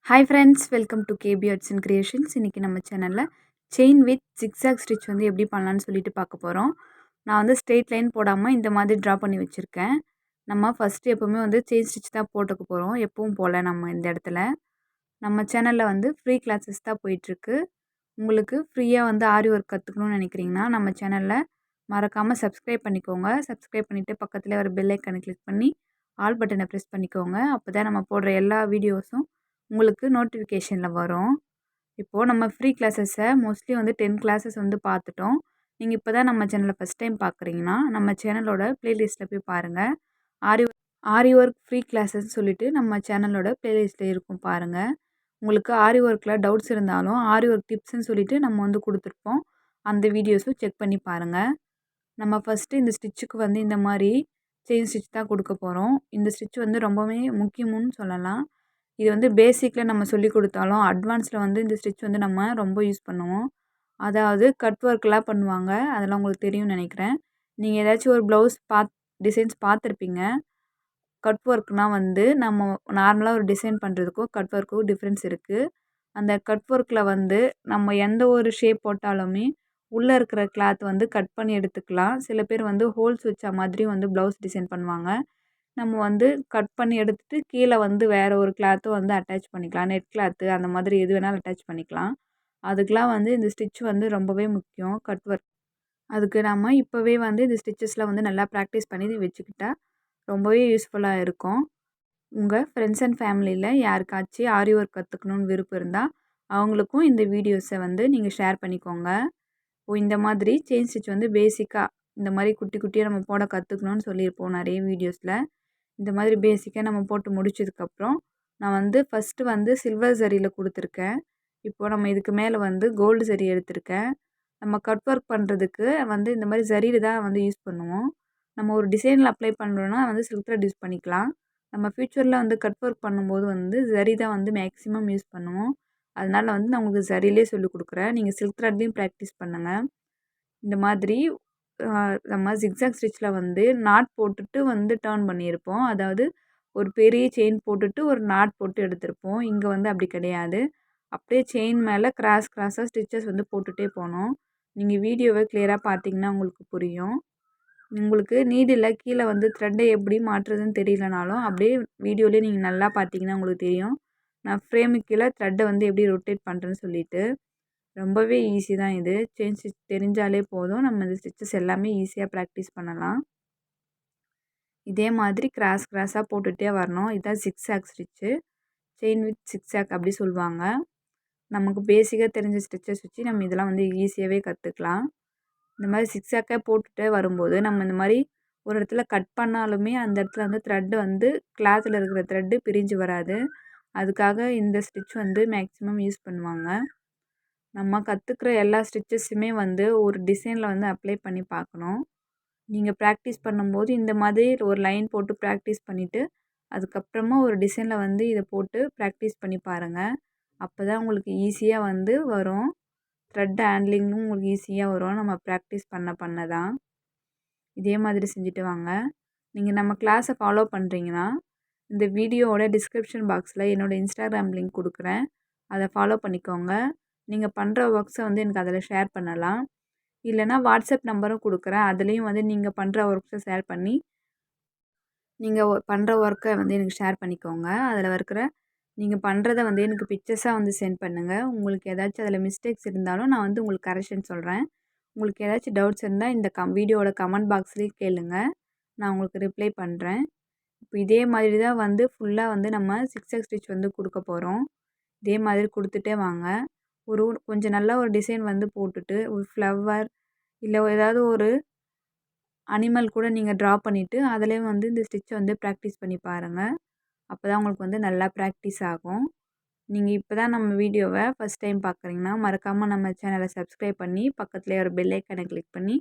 Hi friends, welcome to Kbartsandcreations. இன்றைக்கி நம்ம சேனலில் செயின் வித் ஜிக்ஸாக் ஸ்டிச் வந்து எப்படி பண்ணலான்னு சொல்லிட்டு பார்க்க போகிறோம். நான் வந்து ஸ்ட்ரெயிட் லைன் போடாமல் இந்த மாதிரி ட்ரா பண்ணி வச்சுருக்கேன். நம்ம ஃபஸ்ட்டு எப்போவுமே வந்து செயின் ஸ்டிச் தான் போட்டுக்க போகிறோம், எப்பவும் போல் நம்ம இந்த இடத்துல. நம்ம சேனலில் வந்து ஃப்ரீ கிளாஸஸ் தான் போயிட்டுருக்கு. உங்களுக்கு ஃப்ரீயாக வந்து ஆரி ஒர்க் கற்றுக்கணும்னு நினைக்கிறீங்கன்னா நம்ம சேனலில் மறக்காமல் சப்ஸ்கிரைப் பண்ணிக்கோங்க. சப்ஸ்கிரைப் பண்ணிவிட்டு பக்கத்தில் ஒரு பெல் ஐக்கனை கிளிக் பண்ணி ஆல் பட்டனை ப்ரெஸ் பண்ணிக்கோங்க. அப்போ தான் நம்ம போடுற எல்லா வீடியோஸும் உங்களுக்கு நோட்டிஃபிகேஷனில் வரும். இப்போது நம்ம ஃப்ரீ கிளாஸஸை மோஸ்ட்லி வந்து 10 கிளாஸஸ் வந்து பார்த்துட்டோம். நீங்கள் இப்போ தான் நம்ம சேனலை ஃபஸ்ட் டைம் பார்க்குறீங்கன்னா நம்ம சேனலோட ப்ளேலிஸ்ட்டில் போய் பாருங்கள். ஆரி ஆரி ஒர்க் ஃப்ரீ கிளாஸஸ்ன்னு சொல்லிட்டு நம்ம சேனலோட ப்ளேலிஸ்ட்டில் இருக்கும் பாருங்கள். உங்களுக்கு ஆரி ஒர்க்கில் டவுட்ஸ் இருந்தாலும் ஆரி ஒர்க் டிப்ஸ்ன்னு சொல்லிட்டு நம்ம வந்து கொடுத்துருப்போம். அந்த வீடியோஸும் செக் பண்ணி பாருங்கள். நம்ம ஃபஸ்ட்டு இந்த ஸ்டிச்சுக்கு வந்து இந்த மாதிரி செயின் ஸ்டிச் தான் கொடுக்க போகிறோம். இந்த ஸ்டிச் வந்து ரொம்பவே முக்கியம்னு சொல்லலாம். இது வந்து பேசிக்கில் நம்ம சொல்லி கொடுத்தாலும் அட்வான்ஸில் வந்து இந்த ஸ்டிச் வந்து நம்ம ரொம்ப யூஸ் பண்ணுவோம். அதாவது கட் ஒர்க்லாம் பண்ணுவாங்க, அதெல்லாம் உங்களுக்கு தெரியும்னு நினைக்கிறேன். நீங்கள் ஏதாச்சும் ஒரு ப்ளவுஸ் டிசைன்ஸ் பார்த்துருப்பீங்க. கட் ஒர்க்னால் வந்து நம்ம நார்மலாக ஒரு டிசைன் பண்ணுறதுக்கும் கட் ஒர்க்கும் டிஃப்ரென்ஸ் இருக்குது. அந்த கட் ஒர்க்கில் வந்து நம்ம எந்த ஒரு ஷேப் போட்டாலுமே உள்ளே இருக்கிற கிளாத் வந்து கட் பண்ணி எடுத்துக்கலாம். சில பேர் வந்து ஹோல்ஸ் வச்ச மாதிரி வந்து ப்ளவுஸ் டிசைன் பண்ணுவாங்க. நம்ம வந்து கட் பண்ணி எடுத்துகிட்டு கீழே வந்து வேறு ஒரு கிளாத்தும் வந்து அட்டாச் பண்ணிக்கலாம். நெட் கிளாத்து அந்த மாதிரி எது வேணாலும் அட்டாச் பண்ணிக்கலாம். அதுக்கெலாம் வந்து இந்த ஸ்டிச் வந்து ரொம்பவே முக்கியம், கட் ஒர்க். அதுக்கு நம்ம இப்போவே வந்து இந்த ஸ்டிச்சஸில் வந்து நல்லா ப்ராக்டிஸ் பண்ணி வச்சுக்கிட்டா ரொம்பவே யூஸ்ஃபுல்லாக இருக்கும். உங்கள் ஃப்ரெண்ட்ஸ் அண்ட் ஃபேமிலியில் யாருக்காச்சும் ஆரி ஒர்க் கற்றுக்கணுன்னு விருப்பம் இருந்தால் அவங்களுக்கும் இந்த வீடியோஸை வந்து நீங்கள் ஷேர் பண்ணிக்கோங்க. இந்த மாதிரி செயின் ஸ்டிச் வந்து பேசிக்காக இந்த மாதிரி குட்டி குட்டியாக நம்ம போட கற்றுக்கணுன்னு சொல்லியிருப்போம் நிறைய வீடியோஸில். இந்த மாதிரி பேசிக்காக நம்ம போட்டு முடிச்சதுக்கப்புறம் நான் வந்து ஃபஸ்ட்டு வந்து சில்வர் ஜரியில் கொடுத்துருக்கேன். இப்போது நம்ம இதுக்கு மேலே வந்து கோல்டு ஜரி எடுத்திருக்கேன். நம்ம கட் ஒர்க் பண்ணுறதுக்கு வந்து இந்த மாதிரி ஜரியில் தான் வந்து யூஸ் பண்ணுவோம். நம்ம ஒரு டிசைனில் அப்ளை பண்ணுறோன்னா வந்து சில்க் த்ரெட் யூஸ் பண்ணிக்கலாம். நம்ம ஃப்யூச்சரில் வந்து கட் ஒர்க் பண்ணும்போது வந்து ஜரி தான் வந்து மேக்ஸிமம் யூஸ் பண்ணுவோம். அதனால் வந்து நான் உங்களுக்கு ஜரியிலே சொல்லிக் கொடுக்குறேன். நீங்கள் சில்க் த்ரெட்லேயும் ப்ராக்டிஸ் பண்ணுங்கள். இந்த மாதிரி நம்ம ஜிக்ஸாக் ஸ்டிச்சில் வந்து நாட் போட்டுட்டு வந்து டர்ன் பண்ணியிருப்போம். அதாவது ஒரு பெரிய செயின் போட்டுட்டு ஒரு நாட் போட்டு எடுத்திருப்போம். இங்கே வந்து அப்படி கிடையாது. அப்படியே செயின் மேலே கிராஸாக ஸ்டிச்சஸ் வந்து போட்டுகிட்டே போனோம். நீங்கள் வீடியோவை கிளியராக பார்த்தீங்கன்னா உங்களுக்கு புரியும். உங்களுக்கு நீடில் கீழே வந்து த்ரெட்டை எப்படி மாற்றுறதுன்னு தெரியலனாலும் அப்படியே வீடியோலேயே நீங்கள் நல்லா பார்த்தீங்கன்னா உங்களுக்கு தெரியும். நான் ஃப்ரேமுக்கு கீழே த்ரெட்டை வந்து எப்படி ரொட்டேட் பண்ணுறேன்னு சொல்லிட்டு. ரொம்பவே ஈஸி தான் இது. செயின் ஸ்டிச் தெரிஞ்சாலே போதும், நம்ம இந்த ஸ்டிச்சஸ் எல்லாமே ஈஸியாக ப்ராக்டிஸ் பண்ணலாம். இதே மாதிரி கிராஸாக போட்டுகிட்டே வரணும். இதுதான் zigzag stitch, chain with zigzag அப்படி சொல்லுவாங்க. நமக்கு பேசிக்காக தெரிஞ்ச ஸ்டிச்சஸ் வச்சு நம்ம இதெல்லாம் வந்து ஈஸியாகவே கற்றுக்கலாம். இந்த மாதிரி ஜிக்ஸாக்காக போட்டுகிட்டே வரும்போது நம்ம இந்த மாதிரி ஒரு இடத்துல கட் பண்ணாலுமே அந்த இடத்துல வந்து த்ரெட்டு வந்து கிளாத்தில் இருக்கிற த்ரெட்டு பிரிஞ்சு வராது. அதுக்காக இந்த ஸ்டிச் வந்து மேக்ஸிமம் யூஸ் பண்ணுவாங்க. நம்ம கற்றுக்குற எல்லா ஸ்டிச்சஸுமே வந்து ஒரு டிசைனில் வந்து அப்ளை பண்ணி பார்க்கணும். நீங்கள் ப்ராக்டிஸ் பண்ணும்போது இந்த மாதிரி ஒரு லைன் போட்டு ப்ராக்டிஸ் பண்ணிவிட்டு அதுக்கப்புறமா ஒரு டிசைனில் வந்து இதை போட்டு ப்ராக்டிஸ் பண்ணி பாருங்கள். அப்போ தான் உங்களுக்கு ஈஸியாக வந்து வரும். த்ரெட் ஹேண்ட்லிங்கும் உங்களுக்கு ஈஸியாக வரும், நம்ம ப்ராக்டிஸ் பண்ண தான். இதே மாதிரி செஞ்சுட்டு வாங்க. நீங்கள் நம்ம கிளாஸை ஃபாலோ பண்ணுறீங்கன்னா இந்த வீடியோவோட டிஸ்கிரிப்ஷன் பாக்ஸில் என்னோடய இன்ஸ்டாகிராம் லிங்க் கொடுக்குறேன், அதை ஃபாலோ பண்ணிக்கோங்க. நீங்கள் பண்ணுற ஒர்க்ஸை வந்து எனக்கு அதில் ஷேர் பண்ணலாம். இல்லைனா வாட்ஸ்அப் நம்பரும் கொடுக்குறேன், அதுலேயும் வந்து நீங்கள் பண்ணுற ஒர்க்ஸை ஷேர் பண்ணி நீங்கள் பண்ணுற ஒர்க்கை வந்து எனக்கு ஷேர் பண்ணிக்கோங்க. அதில் இருக்கிற நீங்கள் பண்ணுறத வந்து எனக்கு பிக்சர்ஸாக வந்து சென்ட் பண்ணுங்கள். உங்களுக்கு ஏதாச்சும் அதில் மிஸ்டேக்ஸ் இருந்தாலும் நான் வந்து உங்களுக்கு கரெக்ஷன் சொல்கிறேன். உங்களுக்கு ஏதாச்சும் டவுட்ஸ் இருந்தால் இந்த வீடியோவோட கமெண்ட் பாக்ஸ்லேயும் கேளுங்க, நான் உங்களுக்கு ரிப்ளை பண்ணுறேன். இப்போ இதே மாதிரி தான் வந்து ஃபுல்லாக வந்து நம்ம ஜிக்ஸாக் ஸ்டிச் வந்து கொடுக்க போகிறோம். இதே மாதிரி கொடுத்துட்டே வாங்க. கொஞ்சம் நல்லா ஒரு டிசைன் வந்து போட்டுட்டு ஒரு ஃப்ளவர் இல்லை ஏதாவது ஒரு அனிமல் கூட நீங்கள் ட்ரா பண்ணிவிட்டு அதிலேயும் வந்து இந்த ஸ்டிச்சை வந்து ப்ராக்டிஸ் பண்ணி பாருங்கள். அப்போ தான் உங்களுக்கு வந்து நல்லா ப்ராக்டிஸ் ஆகும். நீங்கள் இப்போ தான் நம்ம வீடியோவை ஃபஸ்ட் டைம் பார்க்குறீங்கன்னா மறக்காமல் நம்ம சேனலை சப்ஸ்கிரைப் பண்ணி பக்கத்துலேயே ஒரு பெல் ஐக்கனை கிளிக் பண்ணி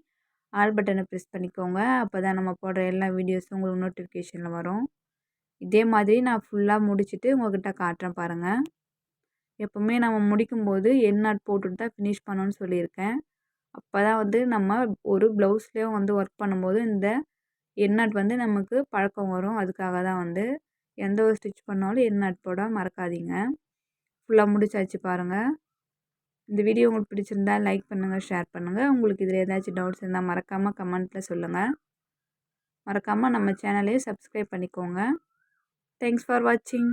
ஆல் பட்டனை ப்ரெஸ் பண்ணிக்கோங்க. அப்போ தான் நம்ம போடுற எல்லா வீடியோஸும் உங்களுக்கு நோட்டிஃபிகேஷனில் வரும். இதே மாதிரி நான் ஃபுல்லாக முடிச்சுட்டு உங்கள்கிட்ட காட்டுறேன் பாருங்கள். எப்போவுமே நம்ம முடிக்கும்போது எண்ட் நாட் போட்டுட்டு தான் ஃபினிஷ் பண்ணணும்னு சொல்லியிருக்கேன். அப்போ தான் வந்து நம்ம ஒரு ப்ளவுஸ்லேயும் வந்து ஒர்க் பண்ணும்போது இந்த எண்ட் நாட் வந்து நமக்கு பழக்கம் வரும். அதுக்காக தான் வந்து எந்த ஒரு ஸ்டிச் பண்ணாலும் எண்ட் நாட் போட மறக்காதீங்க. ஃபுல்லாக முடிச்சாச்சு பாருங்கள். இந்த வீடியோ உங்களுக்கு பிடிச்சிருந்தா லைக் பண்ணுங்கள், ஷேர் பண்ணுங்கள். உங்களுக்கு இதில் ஏதாச்சும் டவுட்ஸ் இருந்தால் மறக்காமல் கமெண்ட்டில் சொல்லுங்கள். மறக்காமல் நம்ம சேனலையும் சப்ஸ்கிரைப் பண்ணிக்கோங்க. தேங்க்ஸ் ஃபார் வாட்சிங்.